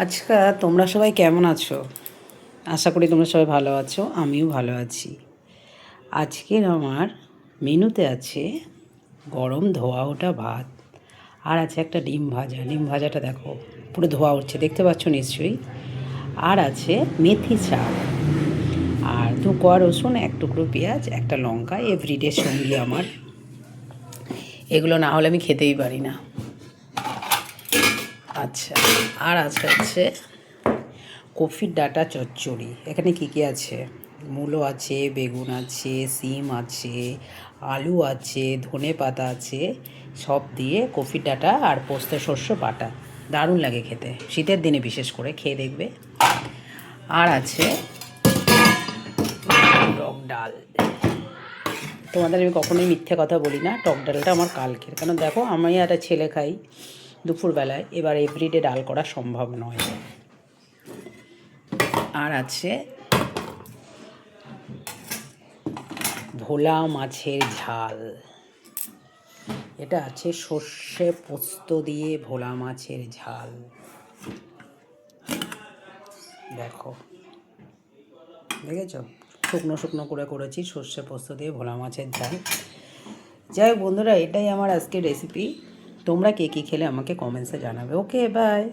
আচ্ছা, তোমরা সবাই কেমন আছো? আশা করি তোমরা সবাই ভালো আছো, আমিও ভালো আছি। আজকের আমার মেনুতে আছে গরম ধোয়া ওঠা ভাত, আর আছে একটা ডিম ভাজা। ডিম ভাজাটা দেখো পুরো ধোয়া উঠছে, দেখতে পাচ্ছ নিশ্চয়ই। আর আছে মেথি শাক, আর দু কোয়া রসুন, এক টুকরো পেঁয়াজ, একটা লঙ্কা। এভরিডে সঙ্গী আমার, এগুলো না হলে আমি খেতেই পারি না। আচ্ছা, আর আছে হচ্ছে কফির ডাঁটা চচ্চড়ি। এখানে কী কী আছে? মূলো আছে, বেগুন আছে, সিম আছে, আলু আছে, ধনে পাতা আছে, সব দিয়ে কফির ডাঁটা আর পোস্ত শস্য বাটা। দারুণ লাগে খেতে, শীতের দিনে বিশেষ করে খেয়ে দেখবে। আর আছে টক ডাল। তোমাদের আমি কখনোই মিথ্যে কথা বলি না, টক ডালটা আমার কালকের। কারণ দেখো, আমি একটা ছেলে খাই দুপুরবেলায়, এবার এভরিডে ডাল করা সম্ভব নয়। আর আছে ভোলা মাছের ঝাল। এটা আছে সর্ষে পোস্ত দিয়ে ভোলা মাছের ঝাল। দেখো, দেখেছো? শুকনো শুকনো করে করেছি, সর্ষে পোস্ত দিয়ে ভোলা মাছের ঝাল। যাই হোক বন্ধুরা, এটাই আমার আজকের রেসিপি। তোমরা কে কী খেলে আমাকে কমেন্টসে জানাবে। ওকে, বাই।